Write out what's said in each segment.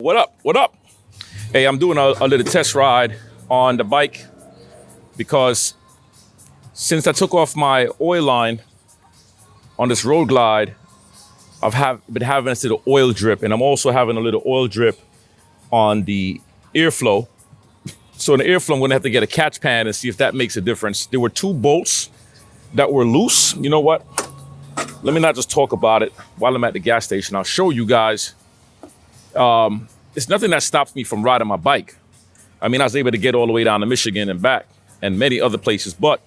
What up? What up? Hey, I'm doing a little test ride on the bike because since I took off my oil line on this Road Glide, I've been having this little oil drip, and I'm also having a little oil drip on the airflow. So in the airflow, I'm gonna have to get a catch pan and see if that makes a difference. There were two bolts that were loose. You know what? Let me not just talk about it while I'm at the gas station. I'll show you guys. It's nothing that stops me from riding my bike. I mean, I was able to get all the way down to Michigan and back and many other places. But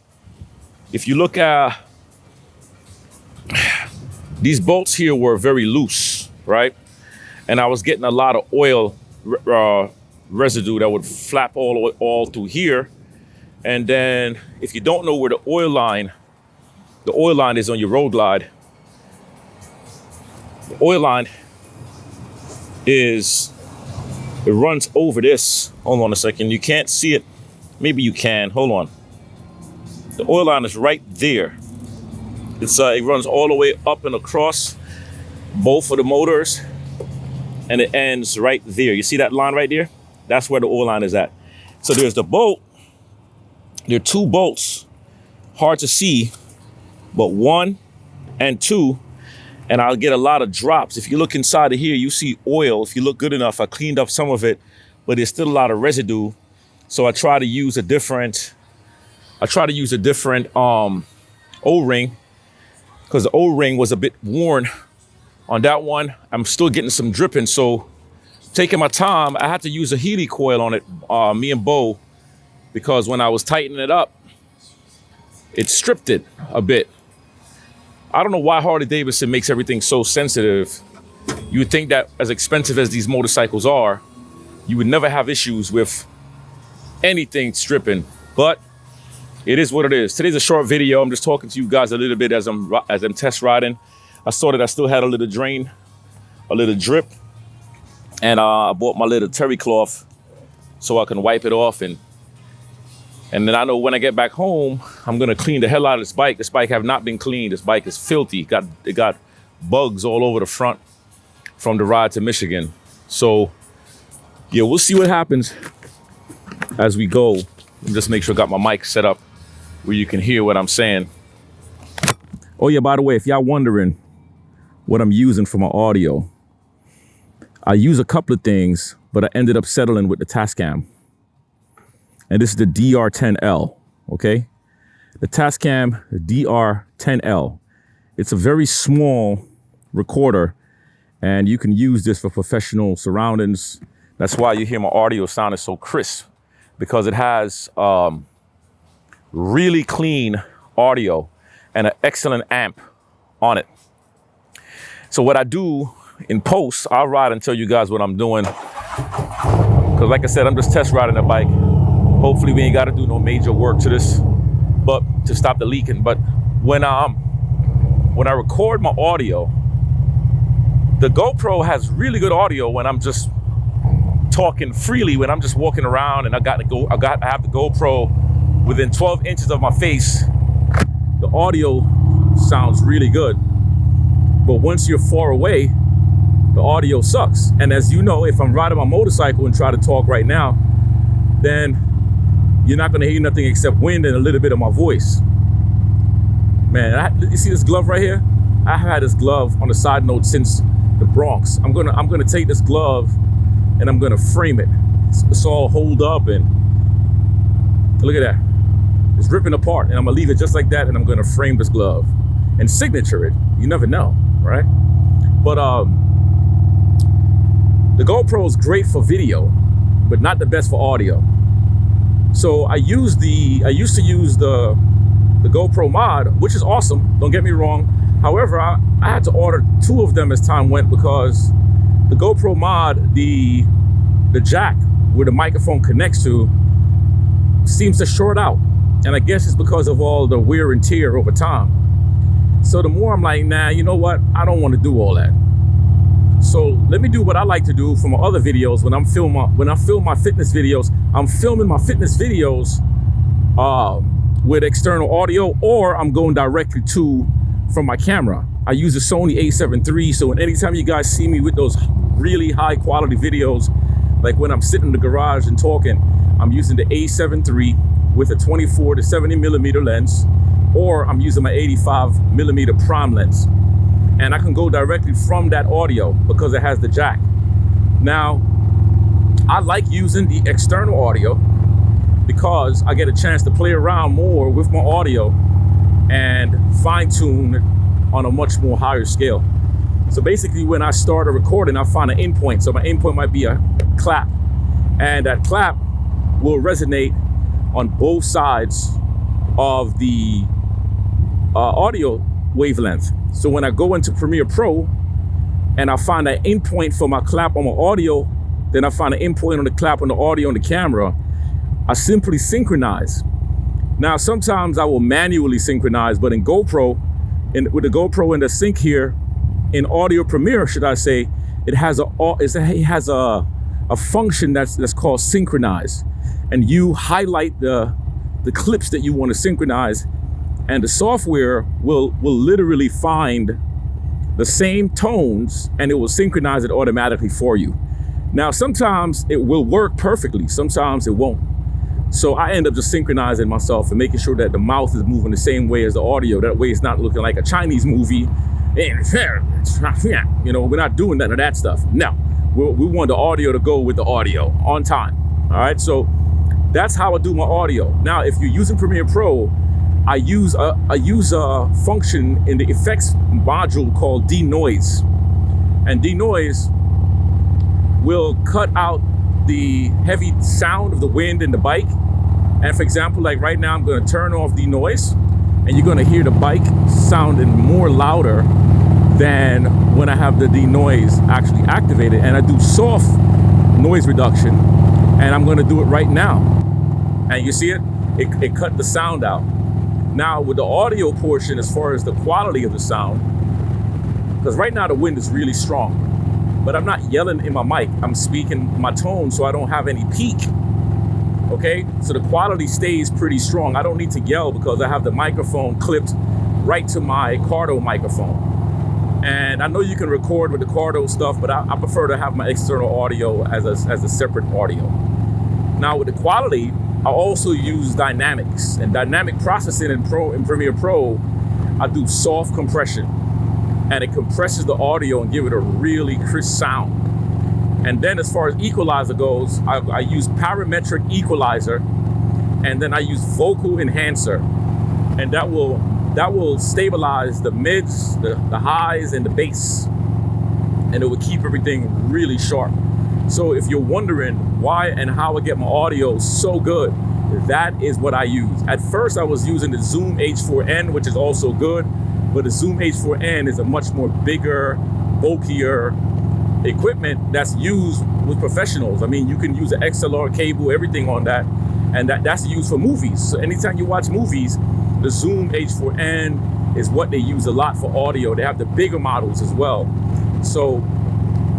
if you look at these bolts here were very loose, right? And I was getting a lot of oil residue that would flap all through here. And then if you don't know where the oil line is on your Road Glide, the oil line it runs over this. Hold on a second. You can't see it. Maybe you can. Hold on. The oil line is right there. It runs all the way up and across both of the motors, and it ends right there. You see that line right there? That's where the oil line is at. So there's the bolt. There are two bolts. Hard to see, but 1 and 2. And I'll get a lot of drops. If you look inside of here, you see oil. If you look good enough, I cleaned up some of it, but there's still a lot of residue. So I try to use a different O-ring, because the O-ring was a bit worn on that one. I'm still getting some dripping. So taking my time, I had to use a Healy coil on it, me and Bo, because when I was tightening it up, it stripped it a bit. I don't know why Harley-Davidson makes everything so sensitive. You would think that as expensive as these motorcycles are, you would never have issues with anything stripping, but it is what it is. Today's a short video. I'm just talking to you guys a little bit as I'm test riding. I saw that I still had a little drain, a little drip, and I bought my little terry cloth so I can wipe it off, and then I know when I get back home, I'm gonna clean the hell out of this bike. This bike have not been cleaned. This bike is filthy. It got bugs all over the front from the ride to Michigan. So yeah, we'll see what happens as we go. Just make sure I got my mic set up where you can hear what I'm saying. Oh yeah, by the way, if y'all wondering what I'm using for my audio, I use a couple of things, but I ended up settling with the Tascam. And this is the DR10L, okay? The Tascam DR10L. It's a very small recorder, and you can use this for professional surroundings. That's why you hear my audio sounding so crisp, because it has really clean audio and an excellent amp on it. So what I do in post, I'll ride and tell you guys what I'm doing. Because like I said, I'm just test riding the bike. Hopefully we ain't got to do no major work to this, but to stop the leaking. But when I record my audio, the GoPro has really good audio when I'm just talking freely, when I'm just walking around and I have the GoPro within 12 inches of my face. The audio sounds really good. But once you're far away, the audio sucks. And as you know, if I'm riding my motorcycle and try to talk right now, then you're not gonna hear nothing except wind and a little bit of my voice. Man, you see this glove right here? I have had this glove on a side note since the Bronx. I'm gonna take this glove and I'm gonna frame it. It's all holed up, and look at that. It's ripping apart, and I'm gonna leave it just like that, and I'm gonna frame this glove and signature it. You never know, right? But the GoPro is great for video, but not the best for audio. So I used to use the GoPro Mod, which is awesome, don't get me wrong. However, I had to order 2 of them as time went, because the GoPro Mod, the jack where the microphone connects to, seems to short out. And I guess it's because of all the wear and tear over time. So the more I'm like, nah, you know what? I don't want to do all that. So let me do what I like to do for my other videos. When I film my fitness videos, I'm filming my fitness videos with external audio, or I'm going directly from my camera. I use a Sony A7 III, so anytime you guys see me with those really high quality videos, like when I'm sitting in the garage and talking, I'm using the A7 III with a 24 to 70 millimeter lens, or I'm using my 85 millimeter prime lens. And I can go directly from that audio because it has the jack. Now, I like using the external audio because I get a chance to play around more with my audio and fine tune on a much more higher scale. So basically when I start a recording, I find an endpoint. So my endpoint might be a clap, and that clap will resonate on both sides of the audio wavelength. So when I go into Premiere Pro and I find an endpoint for my clap on my audio, then I find an endpoint on the clap on the audio on the camera, I simply synchronize. Now, sometimes I will manually synchronize, but in GoPro, with the GoPro in the sync here, in Audio Premiere, should I say, it has a function that's called synchronize, and you highlight the clips that you want to synchronize, and the software will literally find the same tones and it will synchronize it automatically for you. Now, sometimes it will work perfectly, sometimes it won't. So I end up just synchronizing myself and making sure that the mouth is moving the same way as the audio. That way it's not looking like a Chinese movie. You know, we're not doing none of that stuff. No, we want the audio to go with the audio on time. All right, so that's how I do my audio. Now, if you're using Premiere Pro, I use a function in the effects module called denoise. And denoise will cut out the heavy sound of the wind and the bike. And for example, like right now, I'm going to turn off the noise, and you're going to hear the bike sounding more louder than when I have the denoise actually activated. And I do soft noise reduction, and I'm going to do it right now. And you see it? It cut the sound out. Now with the audio portion, as far as the quality of the sound, because right now the wind is really strong, but I'm not yelling in my mic. I'm speaking my tone so I don't have any peak. Okay, so the quality stays pretty strong. I don't need to yell because I have the microphone clipped right to my Cardo microphone. And I know you can record with the Cardo stuff, but I prefer to have my external audio as a separate audio. Now with the quality, I also use dynamics, and dynamic processing in Premiere Pro. I do soft compression, and it compresses the audio and give it a really crisp sound. And then as far as equalizer goes, I use parametric equalizer, and then I use vocal enhancer, and that will stabilize the mids, the highs, and the bass, and it will keep everything really sharp. So if you're wondering why and how I get my audio so good, that is what I use. At first I was using the Zoom H4n, which is also good, but the Zoom H4n is a much more bigger, bulkier equipment that's used with professionals. I mean, you can use an XLR cable, everything on that, and that's used for movies. So anytime you watch movies, the Zoom H4n is what they use a lot for audio. They have the bigger models as well. So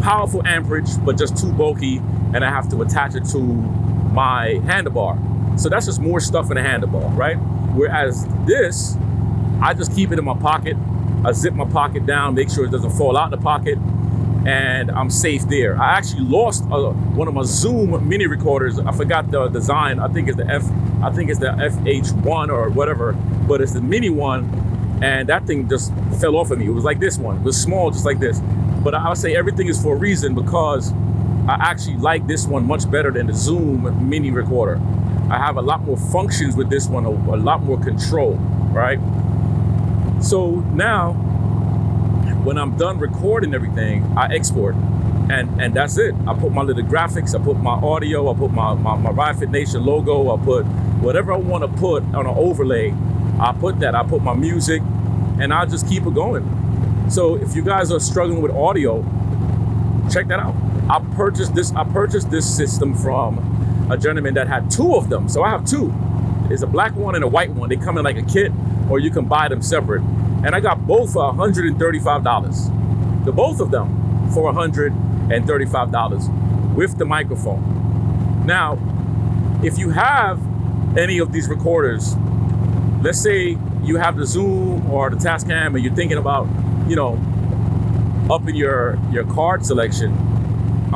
powerful amperage, but just too bulky, and I have to attach it to my handlebar. So that's just more stuff in the handlebar, right? Whereas this, I just keep it in my pocket. I zip my pocket down, make sure it doesn't fall out the pocket, and I'm safe there. I actually lost one of my Zoom mini recorders. I forgot the design. I think it's the FH1 or whatever, but it's the mini one, and that thing just fell off of me. It was like this one. It was small, just like this. But I would say everything is for a reason, because I actually like this one much better than the Zoom mini recorder. I have a lot more functions with this one, a lot more control, right? So now, when I'm done recording everything, I export, and that's it. I put my little graphics, I put my audio, I put my Ride Fit Nation logo, I put whatever I want to put on an overlay. I put that, I put my music, and I just keep it going. So if you guys are struggling with audio, check that out. I purchased this system from a gentleman that had two of them. So I have two. There's a black one and a white one. They come in like a kit, or you can buy them separate. And I got both for $135. The both of them for $135 with the microphone. Now, if you have any of these recorders, let's say you have the Zoom or the Tascam, and you're thinking about, upping your card selection,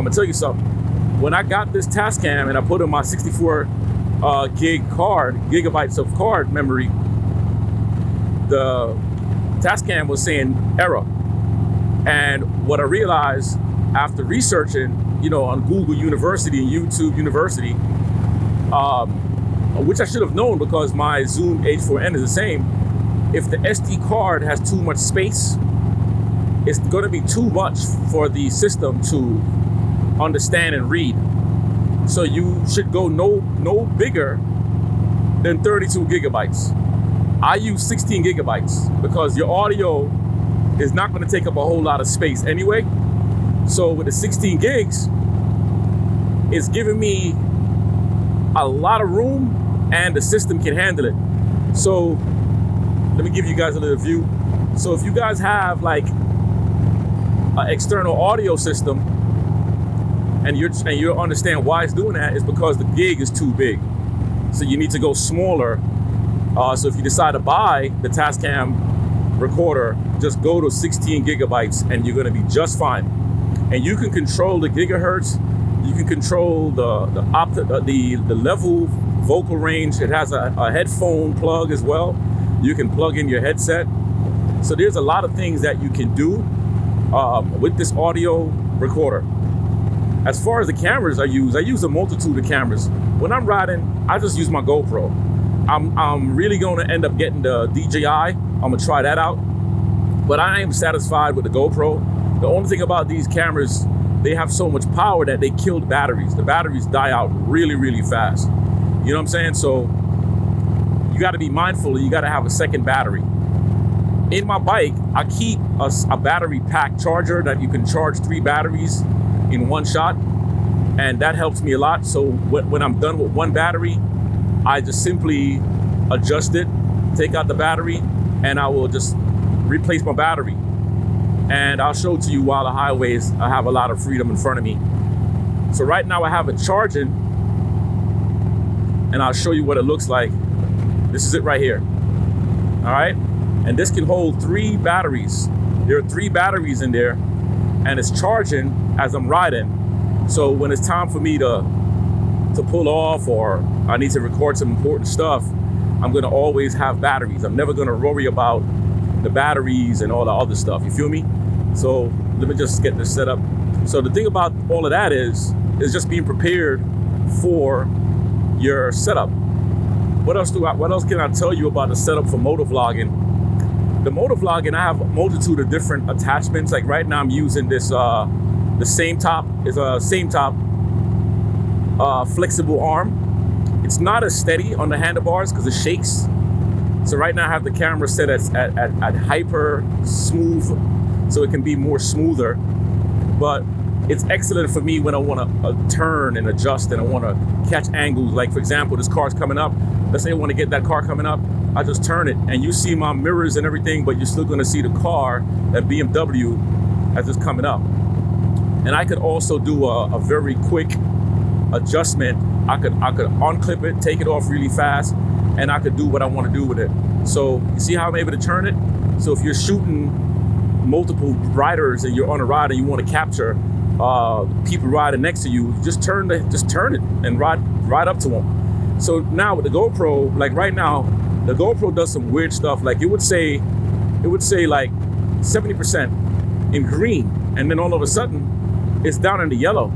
gonna tell you something. When I got this Tascam and I put in my 64 gigabytes of card memory, the Tascam was saying error. And what I realized after researching, on Google University and YouTube University, which I should have known because my Zoom H4n is the same, if the SD card has too much space, it's going to be too much for the system to understand and read. So you should go no bigger than 32 gigabytes. I use 16 gigabytes because your audio is not going to take up a whole lot of space anyway. So with the 16 gigs, it's giving me a lot of room and the system can handle it. So let me give you guys a little view. So if you guys have like an external audio system and you understand why it's doing that, is because the gig is too big. So you need to go smaller. So if you decide to buy the Tascam recorder, just go to 16 gigabytes and you're going to be just fine. And you can control the gigahertz. You can control the level vocal range. It has a headphone plug as well. You can plug in your headset. So there's a lot of things that you can do with this audio recorder. As far as the cameras I use a multitude of cameras. When I'm riding, I just use my GoPro. I'm really going to end up getting the DJI. I'm going to try that out. But I am satisfied with the GoPro. The only thing about these cameras, they have so much power that they kill the batteries. The batteries die out really, really fast. You know what I'm saying? So you got to be mindful. You got to have a second battery. In my bike, I keep a battery pack charger that you can charge 3 batteries in one shot. And that helps me a lot. So when I'm done with one battery, I just simply adjust it, take out the battery, and I will just replace my battery. And I'll show to you while the highways, I have a lot of freedom in front of me. So right now I have it charging, and I'll show you what it looks like. This is it right here. All right. And this can hold 3 batteries. There are 3 batteries in there, and it's charging as I'm riding. So when it's time for me to pull off or I need to record some important stuff, I'm gonna always have batteries. I'm never gonna worry about the batteries and all the other stuff. You feel me? So let me just get this set up. So the thing about all of that is just being prepared for your setup. What else can I tell you about the setup for motovlogging? The motovlogging, I have a multitude of different attachments. Like right now I'm using this the same top is a same top flexible arm. It's not as steady on the handlebars because it shakes. So right now I have the camera set at hyper smooth, so it can be more smoother. But it's excellent for me when I want to turn and adjust and I want to catch angles. Like for example, this car's coming up. Let's say I want to get that car coming up. I just turn it and you see my mirrors and everything, but you're still going to see the car, that BMW, as it's coming up. And I could also do a very quick adjustment. I could unclip it, take it off really fast, and I could do what I want to do with it. So you see how I'm able to turn it? So if you're shooting multiple riders and you're on a ride and you want to capture people riding next to you, just turn it and ride up to them. So now with the GoPro, like right now, the GoPro does some weird stuff. Like it would say like 70% in green, and then all of a sudden it's down in the yellow.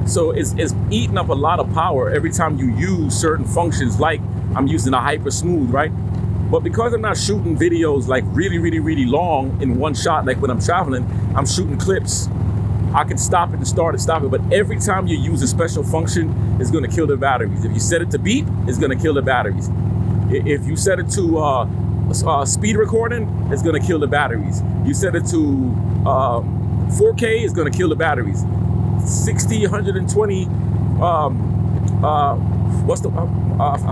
So it's eating up a lot of power every time you use certain functions, like I'm using a hyper smooth, right? But because I'm not shooting videos like really, really, really long in one shot, like when I'm traveling, I'm shooting clips. I can stop it and start it, stop it. But every time you use a special function, it's gonna kill the batteries. If you set it to beep, it's gonna kill the batteries. If you set it to speed recording, it's gonna kill the batteries. You set it to 4K, it's gonna kill the batteries. 60, 120, I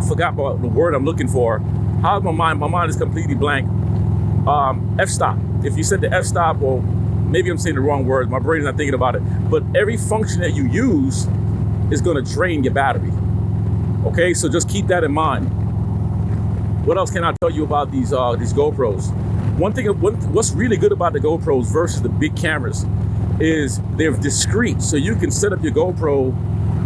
forgot about the word I'm looking for. How my mind is completely blank. F-stop. If you set the F-stop, or maybe I'm saying the wrong word, my brain's not thinking about it, but every function that you use is gonna drain your battery. Okay, so just keep that in mind. What else can I tell you about these GoPros? What's really good about the GoPros versus the big cameras is they're discreet, so you can set up your GoPro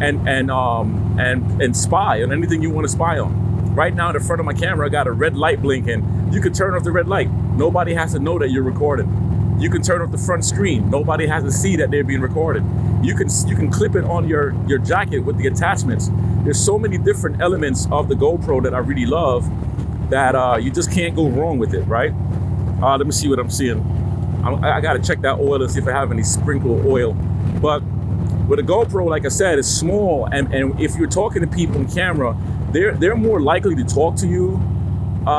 and spy on anything you want to spy on. Right now, in the front of my camera, I got a red light blinking. You can turn off the red light. Nobody has to know that you're recording. You can turn off the front screen. Nobody has to see that they're being recorded. You can clip it on your jacket with the attachments. There's so many different elements of the GoPro that I really love that you just can't go wrong with it, right? Let me see what I'm seeing. I gotta check that oil and see if I have any sprinkle oil. But with a GoPro, like I said, it's small, and if you're talking to people on camera, they're more likely to talk to you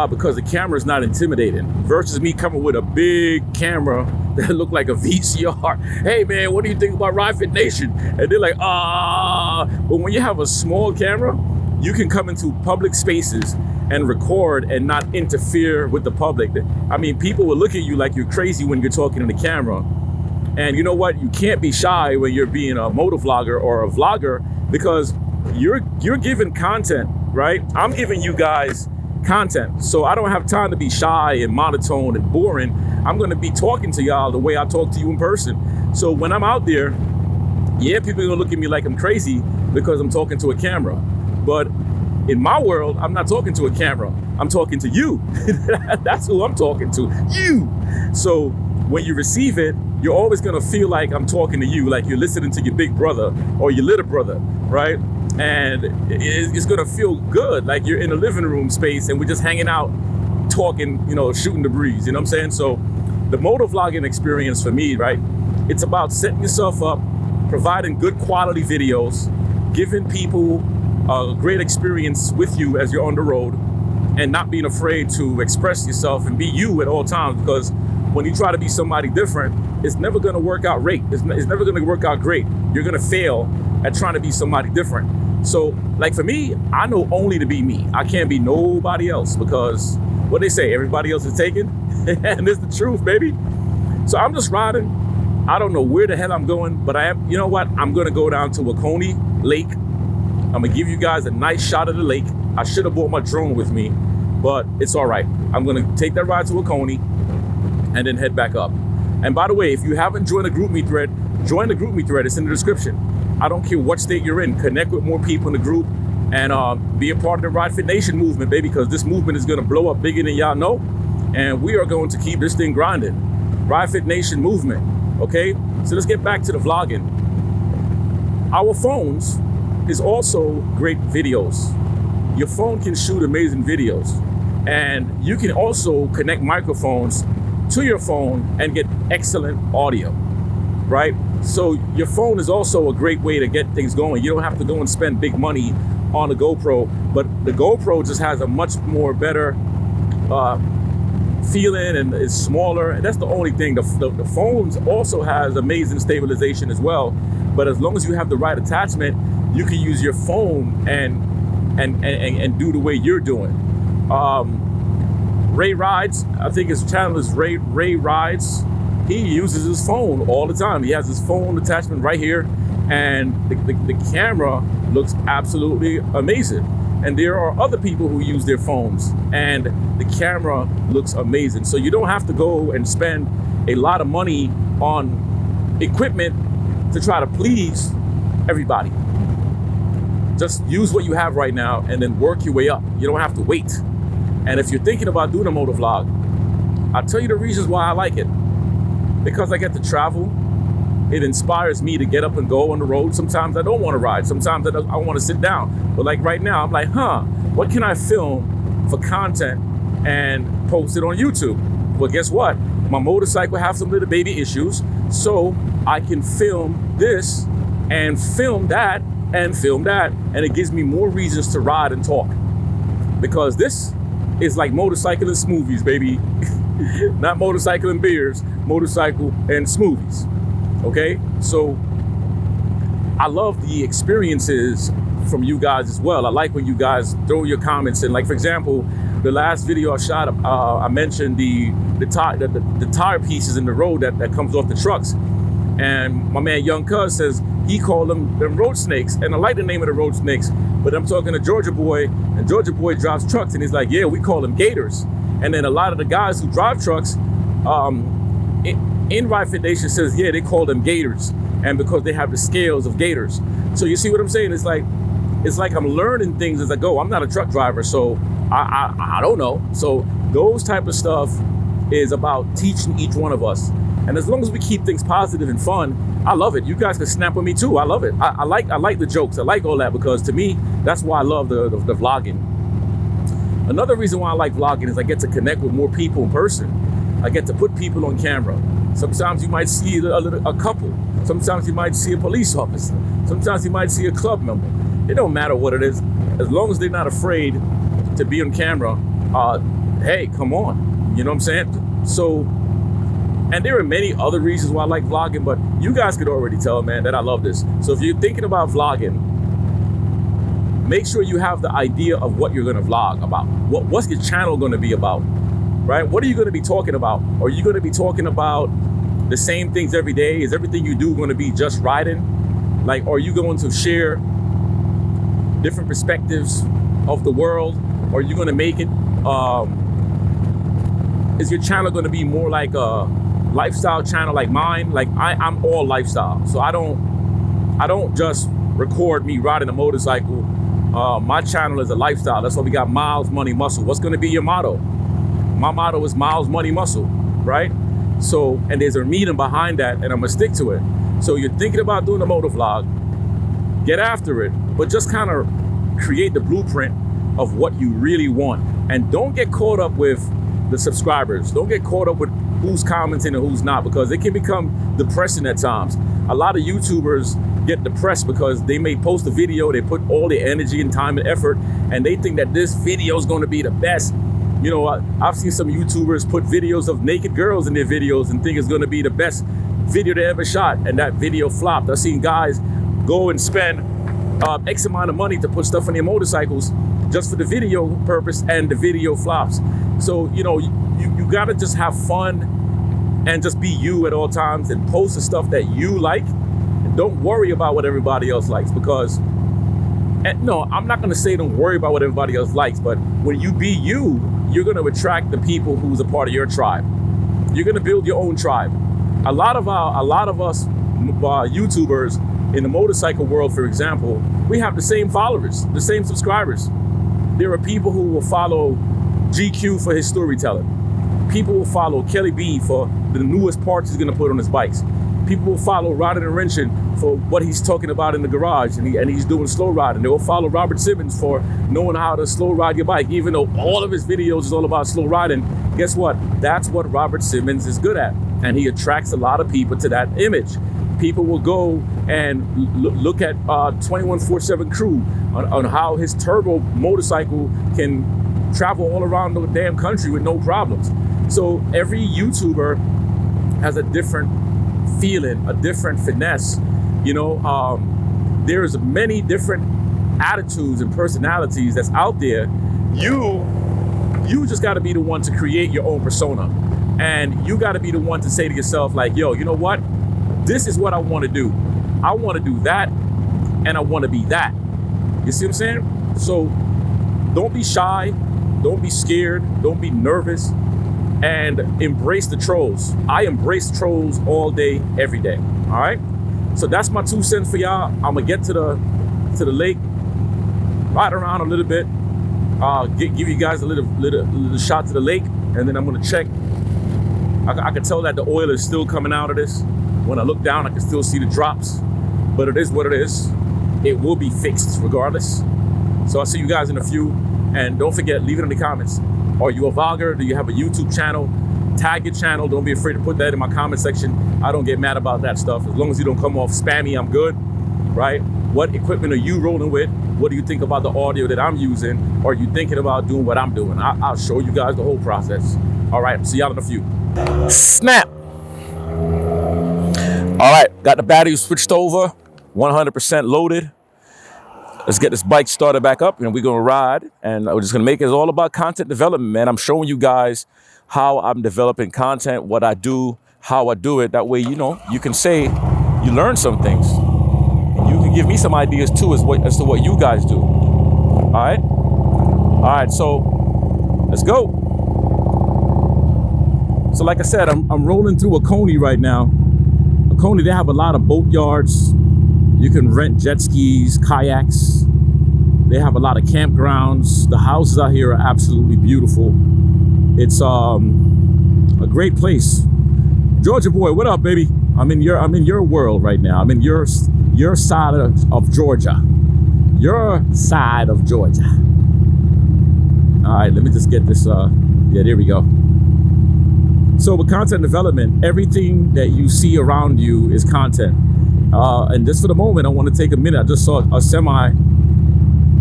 because the camera is not intimidating versus me coming with a big camera that look like a VCR. Hey man, what do you think about Ride Fit Nation? And they're like, But when you have a small camera, you can come into public spaces and record and not interfere with the public. I mean, people will look at you like you're crazy when you're talking to the camera. And you know what? You can't be shy when you're being a motovlogger or a vlogger because you're giving content, right? I'm giving you guys content. So I don't have time to be shy and monotone and boring. I'm gonna be talking to y'all the way I talk to you in person. So when I'm out there, yeah, people are gonna look at me like I'm crazy because I'm talking to a camera. But in my world, I'm not talking to a camera. I'm talking to you. That's who I'm talking to, you. So when you receive it, you're always gonna feel like I'm talking to you, like you're listening to your big brother or your little brother, right? And it's gonna feel good, like you're in a living room space and we're just hanging out, talking, shooting the breeze, you know what I'm saying? So the motovlogging experience for me, right? It's about setting yourself up, providing good quality videos, giving people a great experience with you as you're on the road, and not being afraid to express yourself and be you at all times, because when you try to be somebody different, it's never going to work out great. It's never going to work out great. You're going to fail at trying to be somebody different. So like for me, I know only to be me. I can't be nobody else because what they say, everybody else is taken. And it's the truth, baby. So I'm just riding. I don't know where the hell I'm going, but you know what? I'm going to go down to Waconee Lake. I'm gonna give you guys a nice shot of the lake. I should have brought my drone with me, but it's all right. I'm gonna take that ride to Waconee and then head back up. And by the way, if you haven't joined the GroupMe thread, join the GroupMe thread. It's in the description. I don't care what state you're in. Connect with more people in the group and be a part of the Ride Fit Nation movement, baby, because this movement is gonna blow up bigger than y'all know. And we are going to keep this thing grinding. Ride Fit Nation movement, okay? So let's get back to the vlogging. Our phones is also great videos. Your phone can shoot amazing videos, and you can also connect microphones to your phone and get excellent audio, right? So your phone is also a great way to get things going. You don't have to go and spend big money on a GoPro, but the GoPro just has a much more better feeling and it's smaller. And that's the only thing. The phones also has amazing stabilization as well, but as long as you have the right attachment, you can use your phone and do the way you're doing. Ray Rides, I think his channel is Ray Rides. He uses his phone all the time. He has his phone attachment right here, and the camera looks absolutely amazing. And there are other people who use their phones, and the camera looks amazing. So you don't have to go and spend a lot of money on equipment to try to please everybody. Just use what you have right now and then work your way up. You don't have to wait. And if you're thinking about doing a motovlog, I'll tell you the reasons why I like it. Because I get to travel, it inspires me to get up and go on the road. Sometimes I don't want to ride. Sometimes I want to sit down. But like right now, I'm like, what can I film for content and post it on YouTube? Well, guess what? My motorcycle has some little baby issues. So I can film this and film that and film that, and it gives me more reasons to ride and talk, because this is like motorcycle and smoothies, baby. Not motorcycle and beers, motorcycle and smoothies. Okay, so I love the experiences from you guys as well. I like when you guys throw your comments in. Like for example, the last video I shot, I mentioned the tire pieces in the road that comes off the trucks. And my man Young Cuz says he called them road snakes, and I like the name of the road snakes. But I'm talking to Georgia Boy, and Georgia Boy drives trucks, and he's like, yeah, we call them gators. And then a lot of the guys who drive trucks, Invite Fit Nation says, yeah, they call them gators, and because they have the scales of gators. So you see what I'm saying? It's like I'm learning things as I go. I'm not a truck driver, so I don't know. So those type of stuff is about teaching each one of us. And as long as we keep things positive and fun, I love it. You guys can snap with me too. I love it. I like the jokes. I like all that, because to me, that's why I love the vlogging. Another reason why I like vlogging is I get to connect with more people in person. I get to put people on camera. Sometimes you might see a couple. Sometimes you might see a police officer. Sometimes you might see a club member. It don't matter what it is, as long as they're not afraid to be on camera. Hey, come on. You know what I'm saying? So, and there are many other reasons why I like vlogging, but you guys could already tell, man, that I love this. So if you're thinking about vlogging, make sure you have the idea of what you're going to vlog about. What's your channel going to be about, right? What are you going to be talking about? Are you going to be talking about the same things every day? Is everything you do going to be just riding? Like, are you going to share different perspectives of the world? Are you going to make it, is your channel going to be more like a lifestyle channel like mine? Like I'm all lifestyle. So I don't just record me riding a motorcycle. My channel is a lifestyle. That's why we got Miles, Money, Muscle. What's going to be your motto? My motto is Miles, Money, Muscle, right? So, and there's a meaning behind that, and I'm gonna stick to it. So you're thinking about doing a motor vlog, get after it, but just kind of create the blueprint of what you really want. And don't get caught up with the subscribers. Don't get caught up with who's commenting and who's not, because it can become depressing at times. A lot of YouTubers get depressed because they may post a video, they put all their energy and time and effort, and they think that this video is going to be the best. You know, I've seen some YouTubers put videos of naked girls in their videos and think it's going to be the best video they ever shot, and that video flopped. I've seen guys go and spend X amount of money to put stuff on their motorcycles just for the video purpose, and the video flops. So, you know, you got to just have fun and just be you at all times, and post the stuff that you like, and don't worry about what everybody else likes, because, and no, I'm not going to say don't worry about what everybody else likes, but when you be you, you're going to attract the people who's a part of your tribe. You're going to build your own tribe. A lot of us YouTubers in the motorcycle world, for example, we have the same followers, the same subscribers. There are people who will follow GQ for his storytelling. People will follow Kelly B for the newest parts he's going to put on his bikes. People will follow Riding and Wrenching for what he's talking about in the garage, and he's doing slow riding. They will follow Robert Simmons for knowing how to slow ride your bike, even though all of his videos is all about slow riding. Guess what? That's what Robert Simmons is good at, and he attracts a lot of people to that image. People will go and look at 2147 Crew on how his turbo motorcycle can travel all around the damn country with no problems. So every YouTuber has a different feeling, a different finesse. You know, there's many different attitudes and personalities that's out there. You just got to be the one to create your own persona, and you got to be the one to say to yourself, like, yo, you know what? This is what I want to do. I want to do that, and I want to be that. You see what I'm saying? So don't be shy, don't be scared, don't be nervous, and embrace the trolls. I embrace trolls all day, every day. All right. So that's my 2 cents for y'all. I'm gonna get to the lake, ride around a little bit, give you guys a little shot to the lake, and then I'm gonna check. I can tell that the oil is still coming out of this. When I look down, I can still see the drops, but it is what it is. It will be fixed regardless. So I'll see you guys in a few, and don't forget, leave it in the comments. Are you a vlogger? Do you have a YouTube channel? Tag your channel. Don't be afraid to put that in my comment section. I don't get mad about that stuff. As long as you don't come off spammy, I'm good, right? What equipment are you rolling with? What do you think about the audio that I'm using? Are you thinking about doing what I'm doing? I'll show you guys the whole process. All right, see y'all in a few. Snap. All right, got the battery switched over, 100% loaded. Let's get this bike started back up, and we're gonna ride, and we're just gonna make it all about content development, man. I'm showing you guys how I'm developing content, what I do, how I do it. That way, you know, you can say you learn some things. You can give me some ideas too as to what you guys do. All right? All right, so let's go. So like I said, I'm rolling through Oconee right now. Oconee, they have a lot of boat yards. You can rent jet skis, kayaks. They have a lot of campgrounds. The houses out here are absolutely beautiful. It's a great place. Georgia boy, what up, baby? I'm in your world right now. I'm in your side of Georgia. Your side of Georgia. All right, let me just get this. Yeah, there we go. So with content development, everything that you see around you is content. And just for the moment, I want to take a minute. I just saw a semi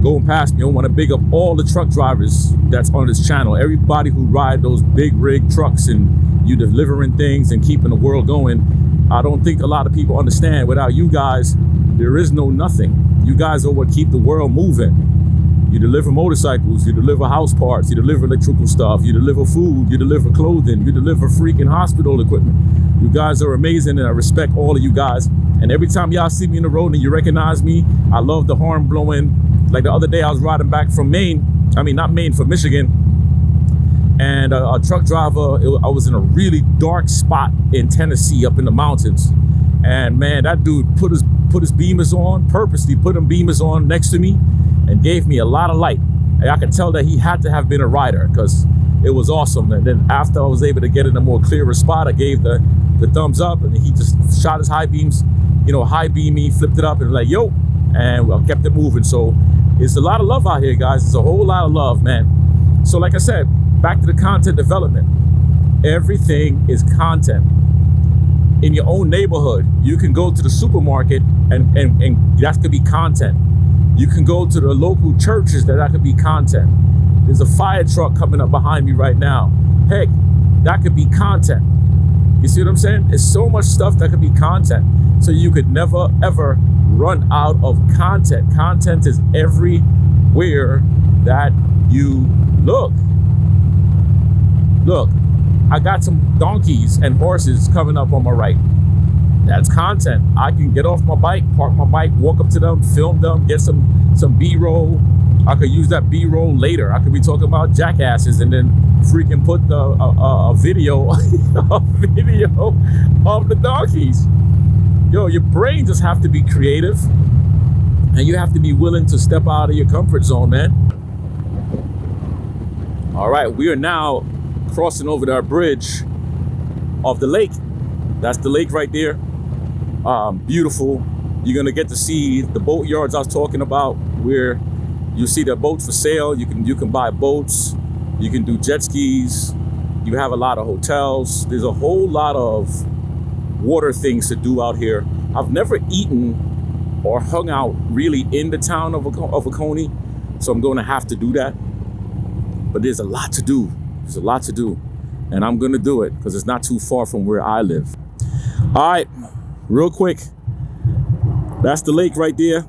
going past me. I want to big up all the truck drivers that's on this channel. Everybody who ride those big rig trucks and you delivering things and keeping the world going. I don't think a lot of people understand. Without you guys, there is no nothing. You guys are what keep the world moving. You deliver motorcycles, you deliver house parts, you deliver electrical stuff, you deliver food, you deliver clothing, you deliver freaking hospital equipment. You guys are amazing, and I respect all of you guys. And every time y'all see me in the road and you recognize me, I love the horn blowing. Like the other day, I was riding back from Maine. I mean, not Maine, from Michigan. And a truck driver, I was in a really dark spot in Tennessee up in the mountains. And man, that dude put his beamers on, purposely put them beamers on next to me and gave me a lot of light. And I could tell that he had to have been a rider because it was awesome. And then after I was able to get in a more clearer spot, I gave the thumbs up, and he just shot his high beams, high beam me, flipped it up and like, yo, and I kept it moving. So it's a lot of love out here, guys. It's a whole lot of love, man. So like I said, back to the content development. Everything is content. In your own neighborhood, you can go to the supermarket and that could be content. You can go to the local churches, that could be content. There's a fire truck coming up behind me right now. Heck, that could be content. You see what I'm saying? There's so much stuff that could be content. So you could never, ever run out of content. Content is everywhere that you look. Look, I got some donkeys and horses coming up on my right. That's content. I can get off my bike, park my bike, walk up to them, film them, get some B-roll. I could use that B-roll later. I could be talking about jackasses and then freaking put a video of the donkeys. Yo, your brain just have to be creative, and you have to be willing to step out of your comfort zone, man. All right, we are now crossing over our bridge of the lake. That's the lake right there. Beautiful. You're gonna get to see the boat yards I was talking about, where you see the boats for sale. You can buy boats. You can do jet skis. You have a lot of hotels. There's a whole lot of water things to do out here. I've never eaten or hung out really in the town of Oconee, so I'm going to have to do that. But there's a lot to do. There's a lot to do, and I'm gonna do it because it's not too far from where I live. All right, real quick, that's the lake right there.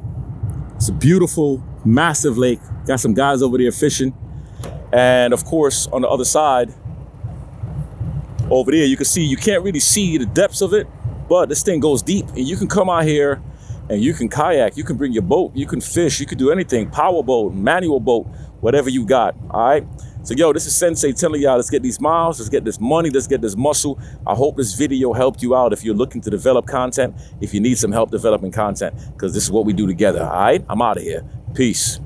It's a beautiful, massive lake. Got some guys over there fishing, and of course on the other side over there, you can see, you can't really see the depths of it, but this thing goes deep, and you can come out here and you can kayak, you can bring your boat, you can fish, you can do anything, power boat, manual boat, whatever you got. All right, so yo, this is Sensei telling y'all, let's get these miles, let's get this money, let's get this muscle. I hope this video helped you out if you're looking to develop content, if you need some help developing content, because this is what we do together. All right, I'm out of here. Peace.